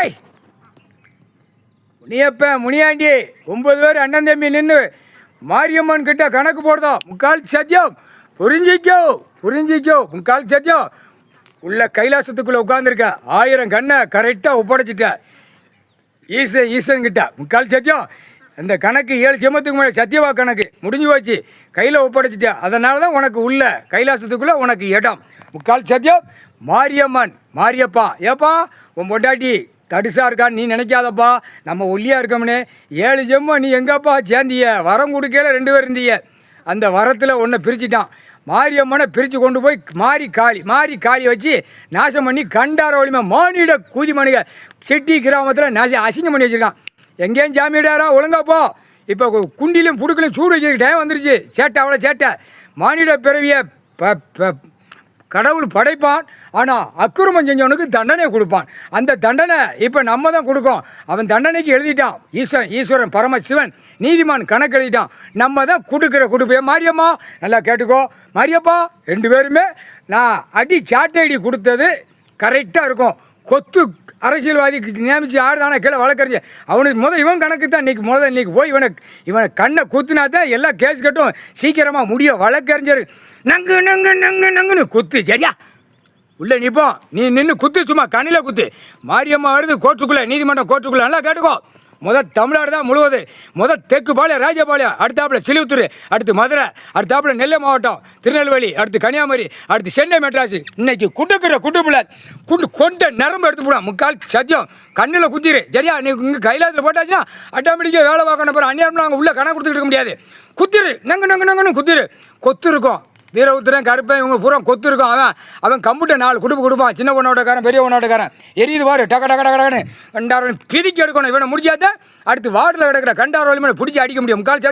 ஏய் முனியப்ப முனியாண்டி 9 பேர் அண்ணன் தம்பி நின்று மாரியம்மன் கிட்ட கணக்கு போடுதோம். முக்கால் சத்தியம் புரிஞ்சிக்கோ முக்கால் சத்தியம். உள்ள கைலாசத்துக்குள்ளே உட்காந்துருக்க 1000 கண்ணை கரெக்டாக ஒப்படைச்சிட்ட ஈசன் கிட்ட. முக்கால் சத்தியம். அந்த கணக்கு 7 ஜென்மத்துக்கு மேலே சத்தியவா கணக்கு முடிஞ்சு போச்சு, கையில் ஒப்படைச்சிட்ட. அதனால தான் உனக்கு உள்ள கைலாசத்துக்குள்ளே உனக்கு இடம். முக்கால் சத்தியம். மாரியம்மன் மாரியப்பா ஏப்பா உன் பொண்டாட்டி தடுசா இருக்கான்னு நீ நினைக்காதப்பா, நம்ம ஒல்லியாக இருக்கோம்னே. 7 ஜென்மம் நீ எங்கப்பா சேர்ந்திய? வரம் கொடுக்கல 2 பேர் இருந்தீங்க. அந்த வரத்தில் ஒன்றை பிரிச்சுட்டான். மாரியம்மனை பிரித்து கொண்டு போய் மாரி காளி வச்சு நாசம் பண்ணி கண்டார வலிமை மானிட கூதி மணிக செட்டி கிராமத்தில் அசிங்கம் பண்ணி வச்சுருக்கான். எங்கேயும் சாமியிடாரா ஒழுங்காப்போ. இப்போ குண்டிலும் புடுக்கலையும் சூடு வைக்கிறதுக்கு டைம் வந்துருச்சு. சேட்டை அவ்வளோ சேட்டை. மானிட பிறவியை கடவுள் படைப்பான், ஆனால் அக்குரமம் செஞ்சவனுக்கு தண்டனை கொடுப்பான். அந்த தண்டனை இப்போ நம்ம தான் கொடுக்கோம். அவன் தண்டனைக்கு எழுதிட்டான். ஈஸ்வரன் பரமசிவன் நீதிமான் கணக்கு எழுதிட்டான். நம்ம தான் கொடுப்பே. மாரியம்மா நல்லா கேட்டுக்கோ. மாரியப்பா 2 பேருமே நான் சாட்டை அடி கொடுத்தது கரெக்டாக இருக்கும். கொத்து அரசியல்வாதிக்கு நியமித்து ஆடுதானே கீழே வழக்கறிஞர் அவனுக்கு இவன் கணக்கு தான் இன்னைக்கு போய் இவனை கண்ணை குத்துனா தான் எல்லாம் கேஸ் கட்டும் சீக்கிரமாக முடியும். வழக்கறிஞர் நங்குன்னு குத்து சரியா உள்ளே நிற்போம். நீ நின்று குத்து, சும்மா கண்ணில் குத்து. மாரியம்மா வருது கோர்ட்டுக்குள்ளே, நீதிமன்றம் கோர்ட்டுக்குள்ளே. நல்லா கேட்டுக்கோ. தமிழ்நாடு தான் முழுவது. தெற்கு பாளையம் ராஜபாளையம், அடுத்தாப்புல சிலுவத்தூர், அடுத்து மதுரை, அடுத்தாப்புல நெல்லை மாவட்டம், திருநெல்வேலி, அடுத்து கன்னியாகுமரி, அடுத்து சென்னை மெட்ராஸ். இன்னைக்கு குட்டுப்புள்ள கொண்ட நரம்பு எடுத்து போடான். முக்கால் சத்தியம் கண்ணில் குத்திரு சரியா. நீ இங்கே கைலாசத்தில் போட்டாச்சுன்னா ஆட்டோமேட்டிக்காக வேலை பார்க்கணும். அப்புறம் அந்நியாரம் நாங்கள் உள்ளே கணக்கு கொடுத்துக்கிட்டு இருக்க முடியாது. குத்திரு நங்குன்னு குத்திரு. கொத்து இருக்கும். வீரவுத்திரன் கருப்பேன் இவங்க பூரா கொத்து இருக்கும். அவன் கம்ப்யூட்டர் 4 கொடுப்பான். சின்ன பொண்ணோட்டக்காரன் பெரிய பொண்ணோட்டக்காரன் எரியுது பாரு டக்கன்னு கண்டாரோலி பிதிக்கி எடுக்கணும். இவனை முடிச்சாதான் அடுத்து வார்டில் கிடக்கிற கண்டாரோலி மேலே பிடிச்சி அடிக்க முடியும். முக்கால்